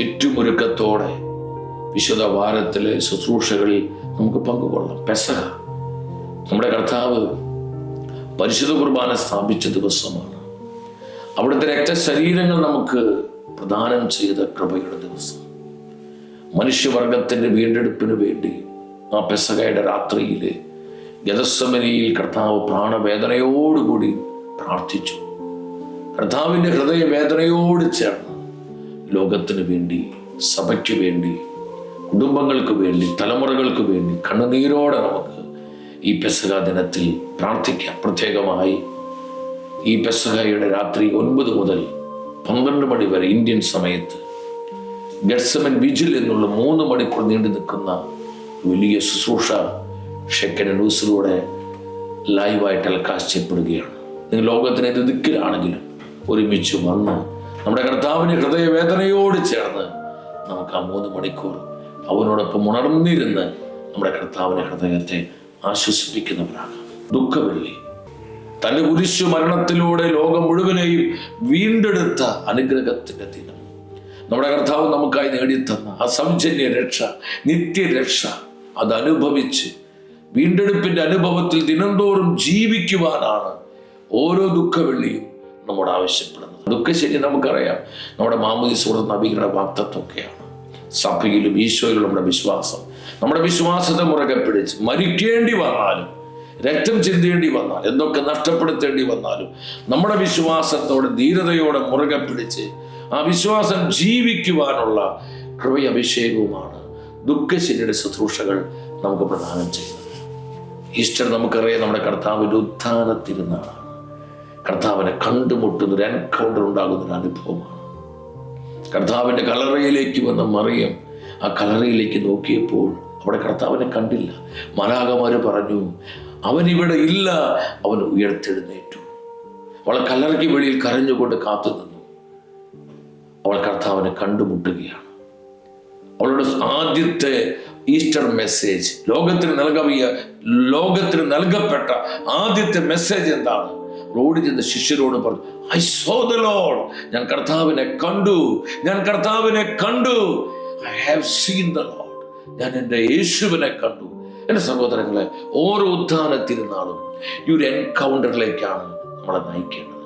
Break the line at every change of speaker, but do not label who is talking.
ഏറ്റവും ഒരുക്കത്തോടെ വിശുദ്ധ വാരത്തിലെ ശുശ്രൂഷകളിൽ നമുക്ക് പങ്കുകൊള്ളാം. പെസഹ നമ്മുടെ കർത്താവ് പരിശുദ്ധ കുർബാന സ്ഥാപിച്ച ദിവസമാണ്. അവിടുത്തെ രക്തശരീരങ്ങൾ നമുക്ക് പ്രദാനം ചെയ്ത കൃപയുടെ ദിവസം. മനുഷ്യവർഗത്തിന്റെ വീണ്ടെടുപ്പിന് വേണ്ടി ആ പെസഹയുടെ രാത്രിയിലെ ഗെത്സമനിയിൽ കർത്താവ് പ്രാണവേദനയോടുകൂടി പ്രാർത്ഥിച്ചു. കർത്താവിൻ്റെ ഹൃദയവേദനയോട് ചേർന്ന് ലോകത്തിന് വേണ്ടി, സഭയ്ക്ക് വേണ്ടി, കുടുംബങ്ങൾക്ക് വേണ്ടി, തലമുറകൾക്ക് വേണ്ടി കണ്ണുനീരോടെ നമുക്ക് ഈ പെസഹ ദിനത്തിൽ പ്രാർത്ഥിക്കാം. പ്രത്യേകമായി ഈ പെസഹയുടെ രാത്രി 9 മുതൽ 12 മണി വരെ ഇന്ത്യൻ സമയത്ത് ഗെത്സമൻ വിജിൽ എന്നുള്ള 3 മണിക്കൂർ നീണ്ടു നിൽക്കുന്ന വലിയ ശുശ്രൂഷ ഷെക്കൻ ന്യൂസിലൂടെ ലൈവായി ടെലികാസ്റ്റ് ചെയ്യപ്പെടുകയാണ്. നിങ്ങൾ ലോകത്തിന് ഏത് ദിക്കിലാണെങ്കിലും ഒരുമിച്ച് വന്ന് നമ്മുടെ കർത്താവിൻ്റെ ഹൃദയവേദനയോട് ചേർന്ന് നമുക്ക് ആ 3 മണിക്കൂർ അവനോടൊപ്പം ഉണർന്നിരുന്ന് നമ്മുടെ കർത്താവിൻ്റെ ഹൃദയത്തെ ആശ്വസിപ്പിക്കുന്നവരാകാം. ദുഃഖവെള്ളി തൻ്റെ കുരിശു മരണത്തിലൂടെ ലോകം മുഴുവനെയും വീണ്ടെടുത്ത അനുഗ്രഹത്തിൻ്റെ ദിനം. നമ്മുടെ കർത്താവ് നമുക്കായി നേടിത്തന്ന അസംജന്യ രക്ഷ, നിത്യരക്ഷ അതനുഭവിച്ച് വീണ്ടെടുപ്പിൻ്റെ അനുഭവത്തിൽ ദിനംതോറും ജീവിക്കുവാനാണ് ഓരോ ദുഃഖവെള്ളിയും നമ്മോട് ആവശ്യപ്പെടുന്നത്. ദുഃഖശരി നമുക്കറിയാം, നമ്മുടെ മാമോദീസയുടെ നവീകരണ വാഗ്ദത്തമൊക്കെയാണ്. സഭയിലും ഈശോയിലും നമ്മുടെ വിശ്വാസത്തെ മുറുകെ പിടിച്ച് മരിക്കേണ്ടി വന്നാലും, രക്തം ചിന്തേണ്ടി വന്നാൽ, എന്തൊക്കെ നഷ്ടപ്പെടുത്തേണ്ടി വന്നാലും നമ്മുടെ വിശ്വാസത്തോടെ ധീരതയോടെ മുറുകെ പിടിച്ച് ആ വിശ്വാസം ജീവിക്കുവാനുള്ള കൃപയഭിഷേകവുമാണ് ദുഃഖശനിയുടെ ശുശ്രൂഷകൾ നമുക്ക് പ്രദാനം ചെയ്യുന്നത്. ഈസ്റ്റർ നമുക്കറിയാം നമ്മുടെ കർത്താവിൻ്റെ ഉത്ഥാന തിരുനാളാണ്. കർത്താവിനെ കണ്ടുമുട്ടുന്ന ഒരു എൻകൗണ്ടർ ഉണ്ടാകുന്ന ഒരു അനുഭവമാണ്. കർത്താവിൻ്റെ കല്ലറയിലേക്ക് വന്ന മറിയം ആ കല്ലറയിലേക്ക് നോക്കിയപ്പോൾ അവിടെ കർത്താവിനെ കണ്ടില്ല. മാലാഖമാര് പറഞ്ഞു, അവൻ ഇവിടെ ഇല്ല, അവൻ ഉയർത്തെഴുന്നേറ്റു. അവൾ കല്ലറയ്ക്ക് വെളിയിൽ കരഞ്ഞുകൊണ്ട് കാത്തു നിന്നു. അവൾ കർത്താവിനെ കണ്ടുമുട്ടുകയാണ്. അവളുടെ ആദ്യത്തെ ഈസ്റ്റർ മെസ്സേജ്, ലോകത്തിന് നൽകപ്പെട്ട ആദ്യത്തെ മെസ്സേജ് എന്താണ്? ഓടി ചെന്ന് ശിഷ്യരോട് പറഞ്ഞു, ഐ സോ ദ ലോർഡ്, ഞാൻ കർത്താവിനെ കണ്ടു, I have seen the Lord, ഞാൻ എൻ്റെ യേശുവിനെ കണ്ടു. എൻ്റെ സഹോദരങ്ങളെ, ഓരോ ഉത്ഥാന തിരുനാളും ഈ ഒരു എൻകൗണ്ടറിലേക്കാണ് നമ്മളെ നയിക്കേണ്ടത്.